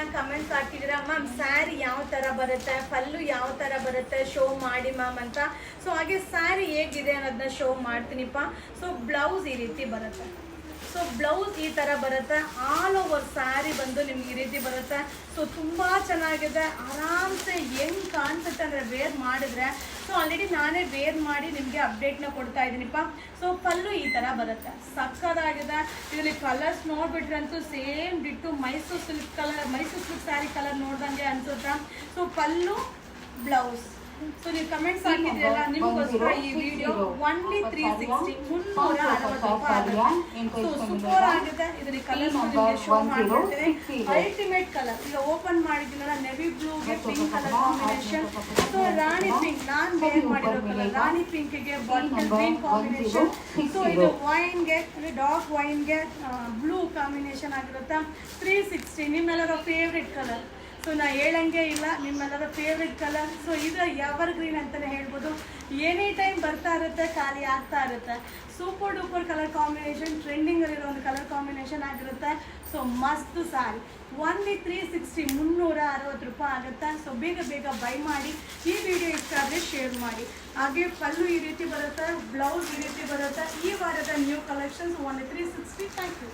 ಚೆನ್ನಾಗಿ ಕಮೆಂಟ್ಸ್ ಹಾಕಿದ್ದೀರಾ ಮ್ಯಾಮ್. ಸ್ಯಾರಿ ಯಾವ ಥರ ಬರುತ್ತೆ, ಪಲ್ಲು ಯಾವ ಥರ ಬರುತ್ತೆ ಶೋ ಮಾಡಿ ಮ್ಯಾಮ್ ಅಂತ. ಸೊ ಹಾಗೆ ಸ್ಯಾರಿ ಹೇಗಿದೆ ಅನ್ನೋದನ್ನ ಶೋ ಮಾಡ್ತೀನಿಪ್ಪ. ಸೊ ಬ್ಲೌಸ್ ಈ ರೀತಿ ಬರುತ್ತೆ. ಸೊ ಬ್ಲೌಸ್ ಈ ಥರ ಬರುತ್ತೆ. ಆಲ್ ಓವರ್ ಸ್ಯಾರಿ ಬಂದು ನಿಮ್ಗೆ ಈ ರೀತಿ ಬರುತ್ತೆ. ಸೊ ತುಂಬ ಚೆನ್ನಾಗಿದೆ. ಆರಾಮ್ಸೆ ಹೆಂಗೆ ಕಾಣಿಸುತ್ತೆ ಅಂದರೆ ವೇರ್ ಮಾಡಿದ್ರೆ. ಸೊ ಆಲ್ರೆಡಿ ನಾನೇ ವೇರ್ ಮಾಡಿ ನಿಮಗೆ ಅಪ್ಡೇಟ್ನ ಕೊಡ್ತಾ ಇದ್ದೀನಿಪ್ಪ. ಸೊ ಪಲ್ಲು ಈ ಥರ ಬರುತ್ತೆ, ಸಕ್ಕದಾಗಿದೆ. ಇದರಲ್ಲಿ ಕಲರ್ಸ್ ನೋಡ್ಬಿಟ್ರಂತೂ same ditto Mysore silk colour, Mysore silk sari colour ನೋಡ್ದಂಗೆ ಅನ್ಸುತ್ತಾ. So pallu blouse. ಸೊ ನೀವು ಕಮೆಂಟ್ಸ್ ಹಾಕಿದ್ರಲ್ಲ, ನಿಮಗೋಸ್ಕರ ಈ ವಿಡಿಯೋ ಓನ್ಲಿ 360 360 ರೂಪಾಯಿ. ಸೊ ಸೂಪರ್ ಆಗಿದೆ. ಇದರಲ್ಲಿ ಕಲರ್ಸ್ ನಿಮಗೆ ಶೋ ಮಾಡ್ಕೊಡ್ತೀನಿ. ಅಲ್ಟಿಮೇಟ್ ಕಲರ್ ಈಗ ಓಪನ್ ಮಾಡಿದ್ದೀನಲ್ಲ, ನೆವಿ ಬ್ಲೂಗೆ pink colour combination. So rani pink ನಾನು ವೇರ್ ಮಾಡಿರೋ ಕಲರ್, ರಾಣಿ ಪಿಂಕ್ಗೆ ಬಾಟಲ್ ಗ್ರೀನ್ ಕಾಂಬಿನೇಷನ್. ಸೊ ಇದು ವೈನ್ಗೆ, ಡಾರ್ಕ್ ವೈನ್ಗೆ ಬ್ಲೂ ಕಾಂಬಿನೇಷನ್ ಆಗಿರುತ್ತೆ. 360 ನಿಮ್ಮೆಲ್ಲರ ಫೇವ್ರೆಟ್ ಕಲರ್. ಸೊ ನಾ ಹೇಳಂಗೆ ಇಲ್ಲ, ನಿಮ್ಮೆಲ್ಲರ ಫೇವ್ರೆಟ್ ಕಲರ್. ಸೊ ಇದು ಎವರ್ ಗ್ರೀನ್ ಅಂತಲೇ ಹೇಳ್ಬೋದು. ಎನಿ ಟೈಮ್ ಬರ್ತಾ ಇರುತ್ತೆ, ಖಾಲಿ ಆಗ್ತಾ ಇರುತ್ತೆ. ಸೂಪರ್ ಡೂಪರ್ ಕಲರ್ ಕಾಂಬಿನೇಷನ್, ಟ್ರೆಂಡಿಂಗಲ್ಲಿರೋ ಒಂದು ಕಲರ್ ಕಾಂಬಿನೇಷನ್ ಆಗಿರುತ್ತೆ. ಸೊ ಮಸ್ತ್ ಸಾರಿ ಓನ್ಲಿ 360 360 ರೂಪಾಯಿ ಆಗುತ್ತೆ. ಸೊ ಬೇಗ ಬೇಗ ಬೈ ಮಾಡಿ. ಈ ವಿಡಿಯೋ ಇಷ್ಟ ಆದರೆ ಶೇರ್ ಮಾಡಿ. ಹಾಗೆ ಪಲ್ಲು ಈ ರೀತಿ ಬರುತ್ತೆ, ಬ್ಲೌಸ್ ಈ ರೀತಿ ಬರುತ್ತೆ. ಈ ವಾರದ new collections only 360. Thank you.